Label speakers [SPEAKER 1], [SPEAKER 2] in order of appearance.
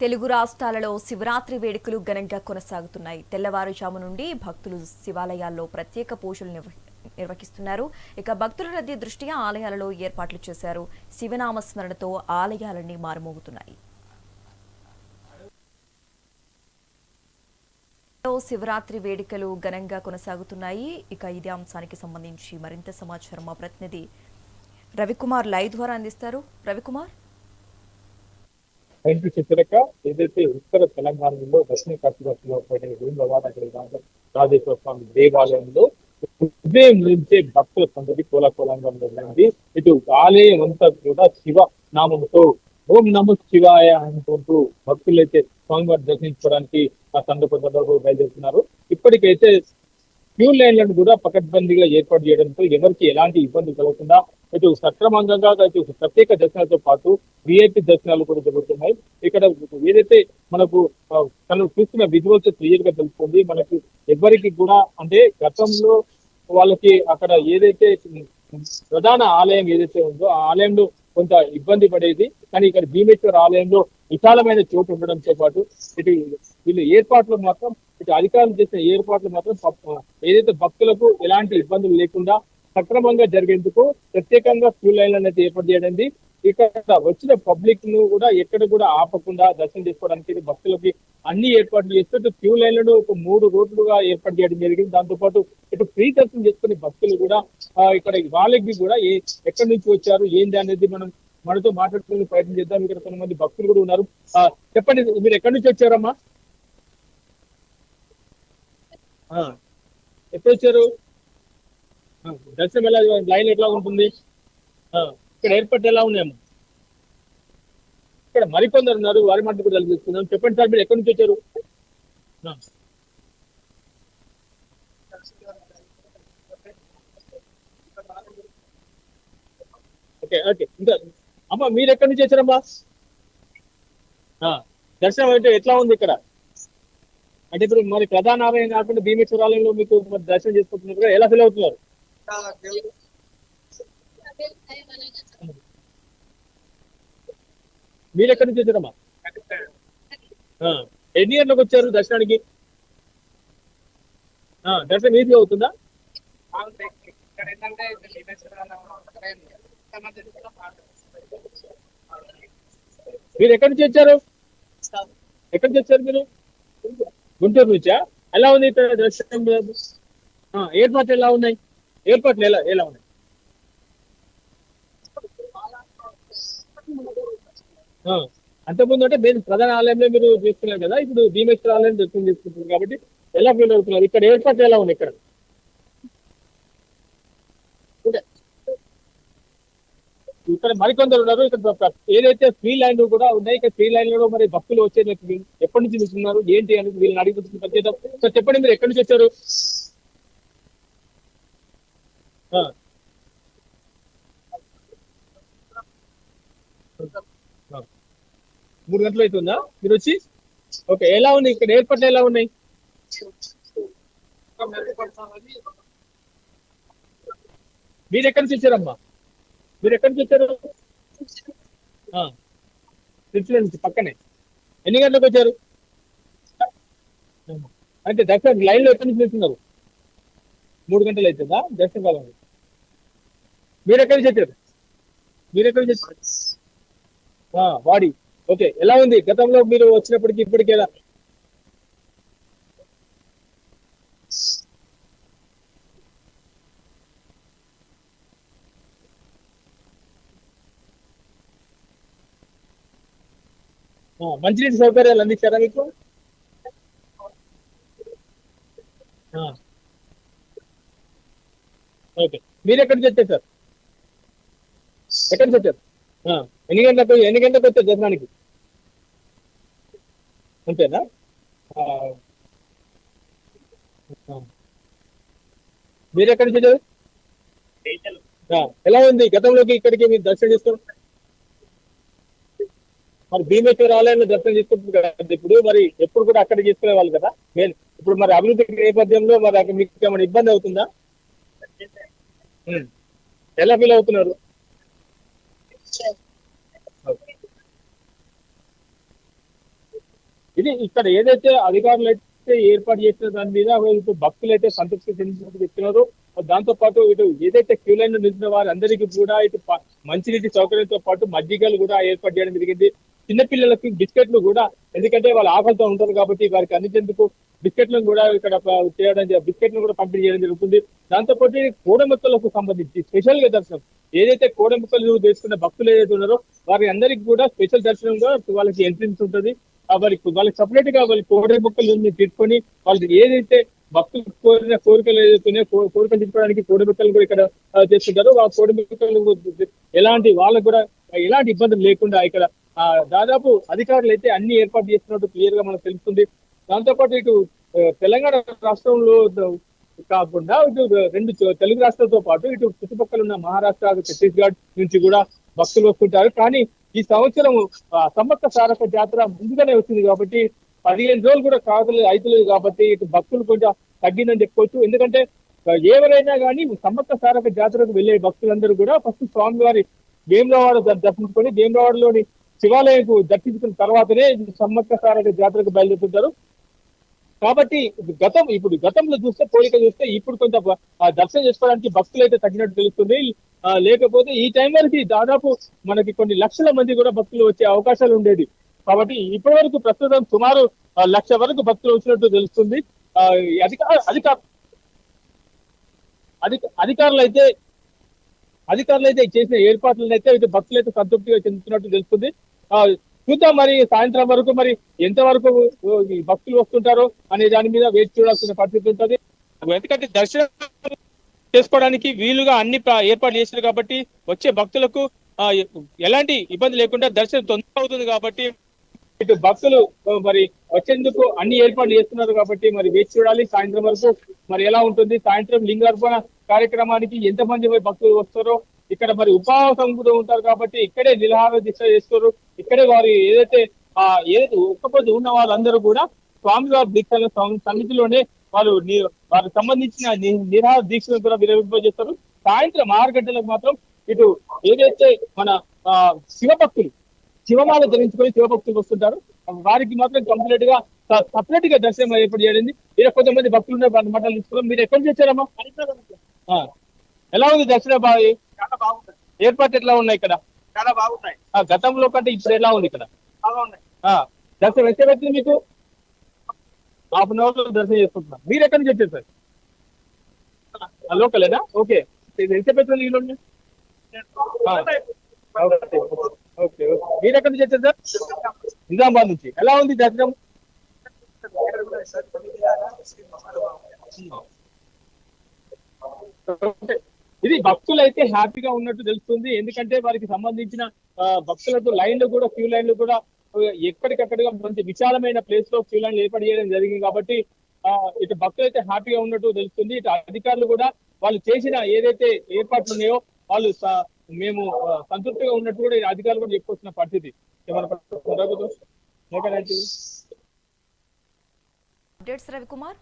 [SPEAKER 1] తెలుగు రాష్ట్రాలలో శివరాత్రి వేడుకలు ఘనంగా కొనసాగుతున్నాయి. తెల్లవారుజాము నుండి భక్తులు శివాలయాల్లో ప్రత్యేక పూజలు నిర్వహిస్తున్నారు. ఇక భక్తుల రద్దీ దృష్ట్యా ఆలయాలలో ఏర్పాట్లు చేశారు. శివనామ స్మరణతో ఆలయాలన్నీ మారుమోగుతున్నాయి. శివరాత్రి వేడుకలు ఘనంగా కొనసాగుతున్నాయి. ఇక ఇదే అంశానికి సంబంధించి మరింత సమాచారం మా ప్రతినిధి రవికుమార్ లైవ్ ద్వారా అందిస్తారు. రవికుమార్,
[SPEAKER 2] చిత్రక ఏదైతే ఉత్తర తెలంగాణలో దక్షిణ కాశీలో పడే రాజేశ్వర స్వామి దేవాలయంలో ఉదయం నుంచే భక్తుల సందడి కోలాహలంగా ఉంది. ఇటు ఆలయం అంతా కూడా శివ నామంతో ఓం నమో శివాయ అనుకుంటూ భక్తులైతే స్వామివారి దర్శించుకోవడానికి ఆ సందర్భంలో బయలుదేరుతున్నారు. ఇప్పటికైతే క్యూ లైన్లను కూడా పకడ్బందీగా ఏర్పాటు చేయడంతో ఎవరికి ఎలాంటి ఇబ్బంది కలగకుండా ఇటు సక్రమంగా ఇటు ప్రత్యేక దర్శనాలతో పాటు విఐపి దర్శనాలు కూడా జరుగుతున్నాయి. ఇక్కడ ఏదైతే మనకు తను చూస్తున్న విజువల్స్ క్లియర్ గా తెలుస్తుంది. మనకి ఎవరికి కూడా అంటే గతంలో వాళ్ళకి అక్కడ ఏదైతే ప్రధాన ఆలయం ఏదైతే ఉందో ఆ ఆలయంలో కొంత ఇబ్బంది పడేది. కానీ ఇక్కడ భీమేశ్వర ఆలయంలో విశాలమైన చోటు ఉండడంతో పాటు ఇటు వీళ్ళు ఏర్పాట్లు మాత్రం ఇటు అధికారులు చేసిన ఏర్పాట్లు మాత్రం ఏదైతే భక్తులకు ఎలాంటి ఇబ్బందులు లేకుండా సక్రమంగా జరిగేందుకు ప్రత్యేకంగా క్యూ లైన్లను అయితే ఏర్పాటు చేయడం. ఇక్కడ వచ్చిన పబ్లిక్ ను కూడా ఎక్కడ కూడా ఆపకుండా దర్శనం చేసుకోవడానికి భక్తులకి అన్ని ఏర్పాట్లు చేస్తూ క్యూ లైన్లను ఒక 3 రోడ్లుగా ఏర్పాటు చేయడం జరిగింది. దాంతో పాటు ఇటు ఫ్రీ దర్శనం చేసుకునే భక్తులు కూడా ఇక్కడ వాళ్ళకి కూడా ఎక్కడి నుంచి వచ్చారు ఏంటి అనేది మనతో మాట్లాడుకునే ప్రయత్నం చేద్దాం. ఇక్కడ కొంతమంది భక్తులు కూడా ఉన్నారు. చెప్పండి, మీరు ఎక్కడి నుంచి వచ్చారమ్మా? ఎప్పుడు వచ్చారు? దర్శనం ఎలా, లైన్ ఎట్లా ఉంటుంది? ఇక్కడ ఏర్పాట్లు ఎలా ఉన్నాయమ్మా? ఇక్కడ మరికొందరు ఉన్నారు, వారి మాట కూడా తెలియజేస్తున్నాం. చెప్పండి సార్, మీరు ఎక్కడి నుంచి వచ్చారు? ఓకే ఓకే, ఇంకా అమ్మా మీరు ఎక్కడి నుంచి వచ్చారమ్మా? దర్శనం అంటే ఎట్లా ఉంది ఇక్కడ? అంటే ఇప్పుడు మరి ప్రధాన ఆలయం కాకుండా భీమేశ్వర ఆలయంలో మీకు దర్శనం చేసుకుంటున్నారు కదా, ఎలా ఫీల్ అవుతున్నారు? మీరు ఎక్కడి నుంచి వచ్చారమ్మా? ఎన్ని గంటలకు వచ్చారు దర్శనానికి? దర్శనం ఈజీ అవుతుందా? మీరు ఎక్కడి నుంచి వచ్చారు? ఎక్కడి నుంచి వచ్చారు మీరు? గుంటూరు నుంచా? ఎలా ఉంది ఇక్కడ దర్శనం? ఏర్పాట్లు ఎలా ఉన్నాయి? ఏర్పాట్లు ఎలా ఉన్నాయి? అంతకుముందు అంటే మీరు ప్రధాన ఆలయంలో మీరు చూస్తున్నారు కదా, ఇప్పుడు భీమేశ్వర ఆలయం దర్శనం చేసుకుంటున్నారు కాబట్టి ఎలా ఫీల్ అవుతున్నారు? ఇక్కడ ఏర్పాట్లు ఎలా ఉన్నాయి? ఇక్కడ మరికొందరు ఉన్నారు. ఇక్కడ ఏదైతే ఫ్రీ లైన్ కూడా ఉన్నాయి, ఇక్కడ ఫ్రీ లైన్ లో మరి భక్తులు వచ్చేది ఎప్పటి నుంచి చూస్తున్నారు ఏంటి అనేది వీళ్ళని అడిగి సో చెప్పండి, మీరు ఎక్కడి నుంచి వచ్చారు? 3 గంటలు అవుతుందా మీరు వచ్చి? ఓకే, ఎలా ఉన్నాయి ఇక్కడ ఏర్పాట్లు ఎలా ఉన్నాయి? మీరు ఎక్కడి నుంచి వచ్చారమ్మా? మీరు ఎక్కడి నుంచి వచ్చారు? తిరుచుల నుంచి పక్కనే. ఎన్ని గంటలకు వచ్చారు? అంటే దర్శనం లైన్ లో ఎక్కడి నుంచి వెళ్తున్నారు? 3 గంటలు అవుతుందా దర్శనం కాలం? మీరు ఎక్కడి నుంచి వచ్చారు? మీరు ఎక్కడి నుంచి వచ్చారు? వాడి. ఓకే, ఎలా ఉంది గతంలో మీరు వచ్చినప్పటికీ ఇప్పటికి ఎలా? మంచినీటి సౌకర్యాలు అందించారా మీకు? ఓకే, మీరు ఎక్కడి నుంచి వచ్చారు సార్? ఎక్కడి నుంచి వచ్చారు? ఎన్ని గంటలకు వచ్చారు దర్శనానికి? అంతేనా? మీరు ఎక్కడి నుంచి వచ్చారు? ఎలా ఉంది గతంలోకి ఇక్కడికి మీరు దర్శనం చేసుకోండి? మరి భీమేశ్వర ఆలయంలో దర్శనం చేసుకుంటుంది కదా ఇప్పుడు, మరి ఎప్పుడు కూడా అక్కడ చేసుకునే వాళ్ళు కదా. ఇప్పుడు మరి అభివృద్ధి నేపథ్యంలో మరి మీకు ఏమైనా ఇబ్బంది అవుతుందా? ఎలా ఫీల్ అవుతున్నారు? ఇది ఇక్కడ ఏదైతే అధికారులు అయితే ఏర్పాటు చేసిన దాని మీద ఇటు భక్తులు అయితే సంతృప్తి చెందినట్టు చెప్తున్నారు. దాంతో పాటు ఇటు ఏదైతే క్యూ లైన్ లో నిలిచిన వారందరికీ కూడా ఇటు మంచినీటి సౌకర్యంతో పాటు మజ్జిగలు కూడా ఏర్పాటు చేయడం జరిగింది. చిన్నపిల్లలకి బిస్కెట్లు కూడా, ఎందుకంటే వాళ్ళు ఆకలితో ఉంటారు కాబట్టి వారికి అందించేందుకు బిస్కెట్లను కూడా ఇక్కడ బిస్కెట్లను కూడా పంపిణీ చేయడం జరుగుతుంది. దాంతో పాటు కోడెముక్కలకు సంబంధించి స్పెషల్ గా దర్శనం, ఏదైతే కోడెముక్కలు చేసుకున్న భక్తులు ఏదైతే ఉన్నారో వారి అందరికి కూడా స్పెషల్ దర్శనంగా వాళ్ళకి ఎంట్రెన్స్ ఉంటుంది. వాళ్ళకి సపరేట్ గా వాళ్ళ కోడెముక్కలు తీసుకొని వాళ్ళకి ఏదైతే భక్తులు కోరిన కోరికలు ఏదైతే కోరికలు తీసుకోవడానికి కోడెముక్కలు కూడా ఇక్కడ చేస్తుంటారు. ఆ కోడెముక్కలు ఎలాంటి వాళ్ళకు కూడా ఎలాంటి ఇబ్బందులు లేకుండా ఇక్కడ దాదాపు అధికారులు అయితే అన్ని ఏర్పాటు చేస్తున్నట్టు క్లియర్ గా మనకు తెలుస్తుంది. దాంతోపాటు ఇటు తెలంగాణ రాష్ట్రంలో కాకుండా ఇటు రెండు తెలుగు రాష్ట్రాలతో పాటు ఇటు చుట్టుపక్కల ఉన్న మహారాష్ట్ర, ఛత్తీస్గఢ్ నుంచి కూడా భక్తులు వస్తుంటారు. కానీ ఈ సంవత్సరం సమ్మక్క సారక్క జాతర ముందుగానే వచ్చింది కాబట్టి 15 రోజులు కూడా అవుతలేదు కాబట్టి ఇటు భక్తులు కొంచెం తగ్గిందని చెప్పుకోవచ్చు. ఎందుకంటే ఎవరైనా కానీ సమ్మక్క సారక్క జాతరకు వెళ్లే భక్తులందరూ కూడా ఫస్ట్ స్వామివారి వేములవాడ దర్శించుకొని వేములవాడలోని శివాలయంకు దర్శించుకున్న తర్వాతనే సమ్మక్క సారక్క జాతరకు బయలుదేరుతుంటారు. కాబట్టి ఇప్పుడు గతంలో చూస్తే పోలిక చూస్తే ఇప్పుడు కొంత దర్శనం చేసుకోవడానికి భక్తులు అయితే తగ్గినట్టు తెలుస్తుంది. లేకపోతే ఈ టైం వరకు దాదాపు మనకి కొన్ని లక్షల మంది కూడా భక్తులు వచ్చే అవకాశాలు ఉండేది. కాబట్టి ఇప్పటి వరకు ప్రస్తుతం సుమారు 1,00,000 వరకు భక్తులు వచ్చినట్టు తెలుస్తుంది. అధికారులు అయితే చేసిన ఏర్పాట్లను అయితే భక్తులు అయితే సంతృప్తిగా చెందుతున్నట్టు తెలుస్తుంది. చూద్దాం మరి సాయంత్రం వరకు మరి ఎంతవరకు భక్తులు వస్తుంటారో అనే దాని మీద వేచి చూడాల్సిన పరిస్థితి ఉంటుంది. ఎందుకంటే దర్శనం చేసుకోవడానికి వీలుగా అన్ని ఏర్పాట్లు చేశారు కాబట్టి వచ్చే భక్తులకు ఎలాంటి ఇబ్బంది లేకుండా దర్శనం తొందరగా అవుతుంది. కాబట్టి ఇటు భక్తులు మరి వచ్చేందుకు అన్ని ఏర్పాట్లు చేస్తున్నారు కాబట్టి మరి వేచి చూడాలి సాయంత్రం వరకు మరి ఎలా ఉంటుంది. సాయంత్రం లింగార్పణ కార్యక్రమానికి ఎంతమంది భక్తులు వస్తారో, ఇక్కడ మరి ఉపవాసం కూడా ఉంటారు కాబట్టి ఇక్కడే నిరాహార దీక్ష చేస్తారు. ఇక్కడే వారు ఏదైతే ఒక్కపోతే ఉన్న వాళ్ళందరూ కూడా స్వామివారి దీక్షల సన్నిధిలోనే వారికి సంబంధించిన నిరాహార దీక్షలను కూడా విరమింపజేస్తారు. సాయంత్రం 6 గంటలకు మాత్రం ఇటు ఏదైతే మన శివమాల ధరించుకొని శివభక్తులు వస్తుంటారు వారికి మాత్రం కంప్లీట్ గా సపరేట్ గా దర్శనం ఏర్పాటు చేయండి. ఇక్కడ కొంతమంది భక్తులు ఉన్నారు, వాళ్ళ మాటలు తీసుకున్నాం. మీరు ఎక్కడి నుంచి వచ్చారమ్మా? ఎలా ఉంది దర్శనం? బాగా చాలా బాగుంటుంది. ఏర్పాటు ఎట్లా ఉన్నాయి ఇక్కడ? చాలా బాగున్నాయి. గతంలో కంటే ఇప్పుడు ఎలా ఉంది ఇక్కడ? దర్శనం ఎంత పెట్టింది మీకు? ½ గంట లో దర్శనం చేసుకుంటున్నాం. మీరు ఎక్కడి నుంచి వచ్చారు సార్? లోకలేనా? ఓకే. ఎంత పెట్టింది ఈ రోజు? ఓకే. మీరు ఎక్కడి నుంచి వచ్చారు సార్? నిజామాబాద్ నుంచి. ఎలా ఉంది దర్శనం? ఇది భక్తులు అయితే హ్యాపీగా ఉన్నట్టు తెలుస్తుంది. ఎందుకంటే వారికి సంబంధించిన భక్తులతో క్యూ లైన్లు కూడా ఎక్కడికక్కడగా మంచి విశాలమైన ప్లేస్ లో క్యూ లైన్లు ఏర్పాటు చేయడం జరిగింది కాబట్టి ఇటు భక్తులు అయితే హ్యాపీగా ఉన్నట్టు తెలుస్తుంది. ఇటు అధికారులు కూడా వాళ్ళు చేసిన ఏదైతే ఏర్పాట్లు ఉన్నాయో వాళ్ళు మేము సంతృప్తిగా ఉన్నట్టు కూడా అధికారులు కూడా చెప్పుకొచ్చిన పరిస్థితి.
[SPEAKER 1] అప్డేట్స్ రవికుమార్.